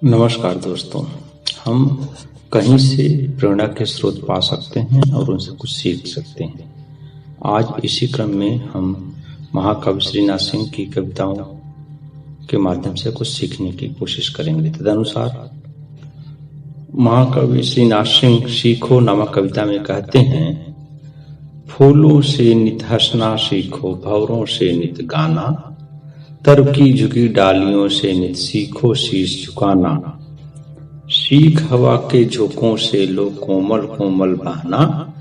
नमस्कार दोस्तों। हम कहीं से प्रेरणा के स्रोत पा सकते हैं और उनसे कुछ सीख सकते हैं। आज इसी क्रम में हम महाकवि श्रीनाथ सिंह की कविताओं के माध्यम से कुछ सीखने की कोशिश करेंगे। तदनुसार महाकवि श्रीनाथ सिंह सीखो नामक कविता में कहते हैं, फूलों से नित हंसना सीखो, भंवरों से नित गाना, तरु की झुकी डालियों से नित सीखो शीश झुकाना। सीख हवा के झोंकों से लो कोमल कोमल बहना,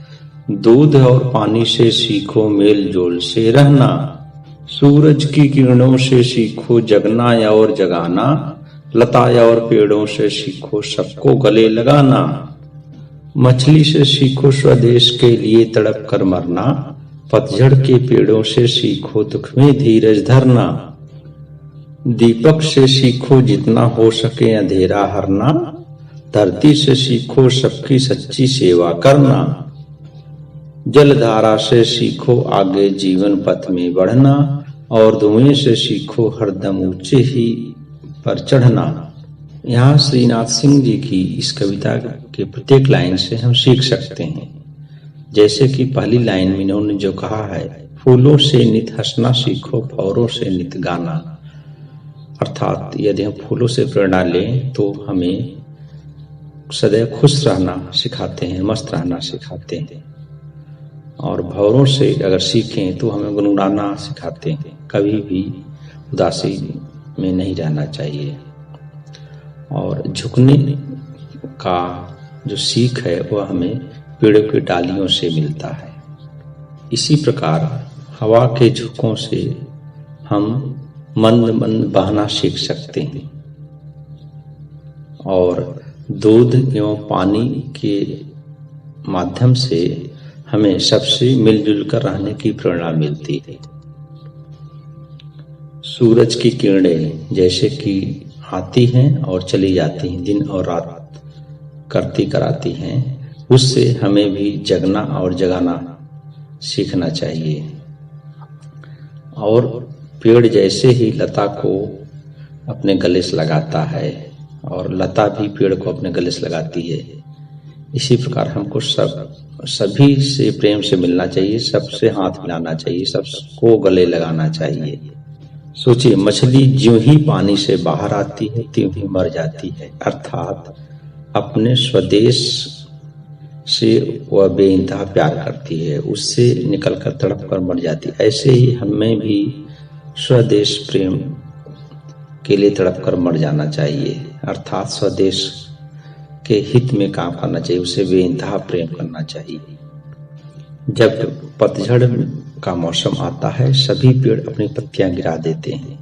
दूध और पानी से सीखो मेल जोल से रहना। सूरज की किरणों से सीखो जगना और जगाना, लता और पेड़ों से सीखो सबको गले लगाना। मछली से सीखो स्वदेश के लिए तड़प कर मरना, पतझड़ के पेड़ों से सीखो दुख में धीरज धरना। दीपक से सीखो जितना हो सके अंधेरा हरना, धरती से सीखो सबकी सच्ची सेवा करना। जलधारा से सीखो आगे जीवन पथ में बढ़ना, और धुएं से सीखो हरदम ऊंचे ही पर चढ़ना। यहाँ श्रीनाथ सिंह जी की इस कविता के प्रत्येक लाइन से हम सीख सकते हैं। जैसे कि पहली लाइन में इन्होंने जो कहा है, फूलों से नित हंसना सीखो, भंवरों से नित गाना। अर्थात यदि हम फूलों से प्रेरणा लें तो हमें सदैव खुश रहना सिखाते हैं, मस्त रहना सिखाते हैं। और भंवरों से अगर सीखें तो हमें गुनगुनाना सिखाते हैं, कभी भी उदासी में नहीं रहना चाहिए। और झुकने का जो सीख है वह हमें पेड़ों की डालियों से मिलता है। इसी प्रकार हवा के झोंकों से हम मंद मंद बहना सीख सकते हैं, और दूध एवं पानी के माध्यम से हमें सबसे मिलजुल कर रहने की प्रेरणा मिलती है। सूरज की किरणें जैसे कि आती हैं और चली जाती हैं, दिन और रात करती कराती हैं, उससे हमें भी जगना और जगाना सीखना चाहिए। और पेड़ जैसे ही लता को अपने गले से लगाता है और लता भी पेड़ को अपने गले से लगाती है, इसी प्रकार हमको सभी से प्रेम से मिलना चाहिए, सबसे हाथ मिलाना चाहिए, सबको गले लगाना चाहिए। सोचिए, मछली ज्यों ही पानी से बाहर आती है त्यों ही मर जाती है, अर्थात अपने स्वदेश से वह बेइंतहा प्यार करती है, उससे निकलकर तड़प कर मर जाती है। ऐसे ही हमें भी स्वदेश प्रेम के लिए तड़प कर मर जाना चाहिए, अर्थात स्वदेश के हित में काम करना चाहिए, उसे बेइंतहा प्रेम करना चाहिए। जब पतझड़ का मौसम आता है, सभी पेड़ अपनी पत्तियां गिरा देते हैं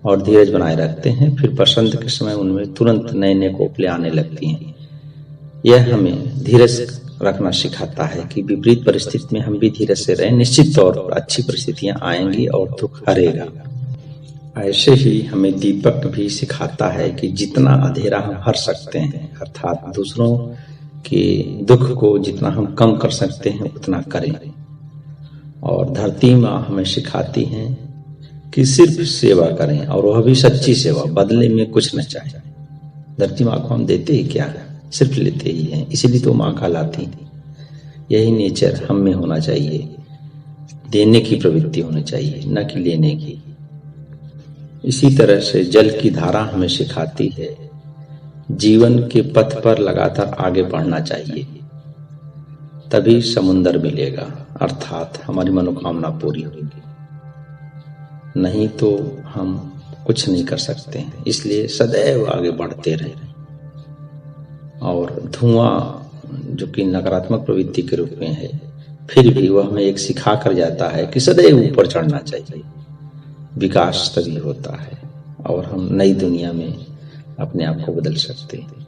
और धीरज बनाए रखते हैं, फिर बसंत के समय उनमें तुरंत नए नए कोपले आने लगती हैं। यह हमें धीरज रखना सिखाता है कि विपरीत परिस्थिति में हम भी धीरज से रहें, निश्चित तौर पर अच्छी परिस्थितियां आएंगी और दुख हरेगा। ऐसे ही हमें दीपक भी सिखाता है कि जितना अंधेरा हम हर सकते हैं, अर्थात दूसरों के दुख को जितना हम कम कर सकते हैं उतना करें। और धरती माँ हमें सिखाती हैं कि सिर्फ सेवा करें, और वह भी सच्ची सेवा, बदले में कुछ न चाहे। धरती माँ को हम देते ही क्या है, सिर्फ लेते ही हैं, इसीलिए तो माँ कहलाती है। यही नेचर हम में होना चाहिए, देने की प्रवृत्ति होनी चाहिए, न कि लेने की। इसी तरह से जल की धारा हमें सिखाती है जीवन के पथ पर लगातार आगे बढ़ना चाहिए, तभी समुंदर मिलेगा, अर्थात हमारी मनोकामना पूरी होगी, नहीं तो हम कुछ नहीं कर सकते हैं। इसलिए सदैव आगे बढ़ते रहें। और धुआं जो कि नकारात्मक प्रवृत्ति के रूप में है, फिर भी वह हमें एक सिखा कर जाता है कि सदैव ऊपर चढ़ना चाहिए, विकास तभी होता है और हम नई दुनिया में अपने आप को बदल सकते हैं।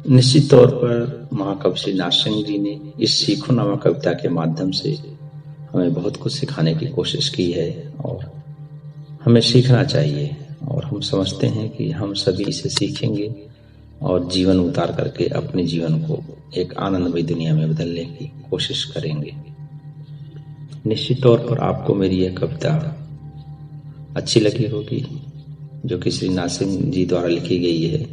निश्चित तौर पर महाकवि श्रीनाथ सिंह जी ने इस सीखो नामक कविता के माध्यम से हमें बहुत कुछ सिखाने की कोशिश की है, और हमें सीखना चाहिए। और हम समझते हैं कि हम सभी इसे सीखेंगे और जीवन उतार करके अपने जीवन को एक आनंदमय दुनिया में बदलने की कोशिश करेंगे। निश्चित तौर पर आपको मेरी यह कविता अच्छी लगी होगी। जो कि श्री नासिम जी द्वारा लिखी गई है।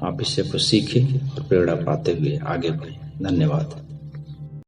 आप इससे कुछ सीखें और प्रेरणा पाते हुए आगे बढ़ें। धन्यवाद।